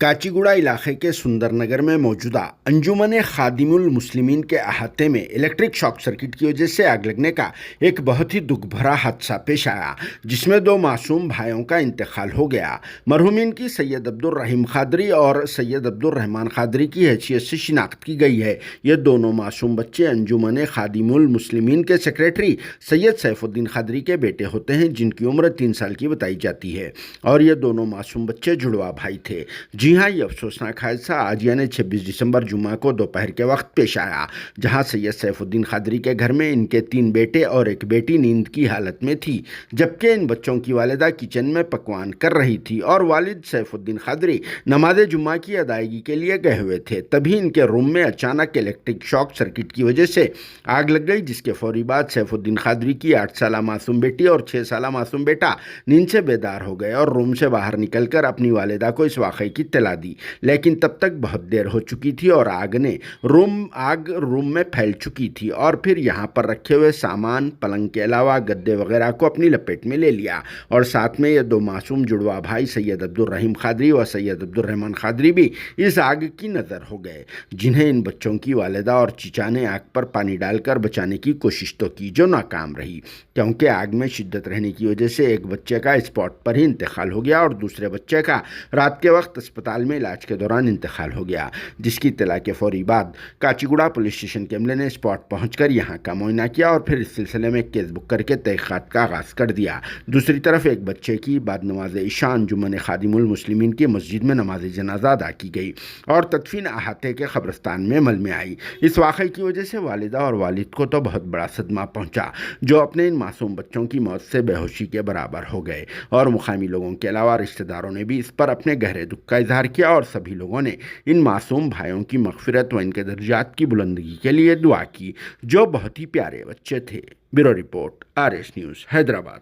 काचीगुड़ा इलाके के सुंदर नगर में मौजूदा अंजुमन खादिमुल मुस्लिमीन के अहाते में इलेक्ट्रिक शॉक सर्किट की वजह से आग लगने का एक बहुत ही दुख भरा हादसा पेश आया, जिसमें दो मासूम भाइयों का इंतकाल हो गया। मरहूमीन की सैयद अब्दुल रहीम खादरी और सैयद अब्दुल रहमान खादरी की हैसियत से शिनाख्त की गई है। ये दोनों मासूम बच्चे अंजुमन खादिमुल मुस्लिमीन के सेक्रेटरी सैयद सैफुद्दीन खादरी के बेटे होते हैं, जिनकी उम्र 3 साल की बताई जाती है, और ये दोनों मासूम बच्चे जुड़वा भाई थे। जी हाँ, ये अफसोसनाक हादसा आज यानी 26 दिसंबर जुम्मा को दोपहर के वक्त पेश आया, जहां सैयद सैफुद्दीन खादरी के घर में इनके 3 बेटे और एक बेटी नींद की हालत में थी, जबकि इन बच्चों की वालिदा किचन में पकवान कर रही थी और वालिद सैफुद्दीन खादरी नमाज जुम्मा की अदायगी के लिए गए हुए थे। तभी इनके रूम में अचानक इलेक्ट्रिक शॉक सर्किट की वजह से आग लग गई, जिसके फौरी बाद सैफुद्दीन खादरी की 8 साला मासूम बेटी और 6 साला मासूम बेटा नींद से बेदार हो गए और रूम से बाहर निकलकर अपनी वालिदा को इस वाक़े की इत्तला दी, लेकिन तब तक बहुत देर हो चुकी थी और आग रूम में फैल चुकी थी और फिर यहाँ पर रखे हुए सामान, पलंग के अलावा गद्दे वगैरह को अपनी लपेट में ले लिया। और साथ में ये दो मासूम जुड़वा भाई सैयद अब्दुल रहीम खादरी व सैयद अब्दुल रहमान खादरी भी इस आग की नज़र हो गए, जिन्हें इन बच्चों की वालिदा और चीचा ने आग पर पानी डालकर बचाने की कोशिश तो की, जो नाकाम रही, क्योंकि आग में शिद्दत रहने की वजह से एक बच्चे का स्पॉट पर ही इंतकाल हो गया और दूसरे बच्चे का रात के वक्त अस्पताल में इलाज के दौरान इंतकाल हो गया, जिसकी इत्तला के फौरी बाद काचीगुड़ा पुलिस स्टेशन के अमले ने स्पॉट पहुंचकर यहां का मुआयना किया और फिर इस सिलसिले में केस बुक करके तहकीकात का आगाज़ कर दिया। दूसरी तरफ एक बच्चे की बाद नमाज इशा अंजुमन खादिमुल मुस्लिमीन की मस्जिद में नमाज जनाजा अदा की गई और तदफीन अहाते के कब्रस्तान में अमल में आई। इस वाक़े की वजह से वालिदा और वालिद को तो बहुत बड़ा सदमा पहुंचा, जो अपने इन मासूम बच्चों की मौत से बेहोशी के बराबर हो गए, और मुकामी लोगों के अलावा रिश्तेदारों ने भी इस पर अपने गहरे दुख का इजहार किया और सभी लोगों ने इन मासूम भाइयों की मग़फ़िरत व इनके दर्जात की बुलंदी के लिए दुआ की, जो बहुत ही प्यारे बच्चे थे। Bureau report, RS news, Hyderabad.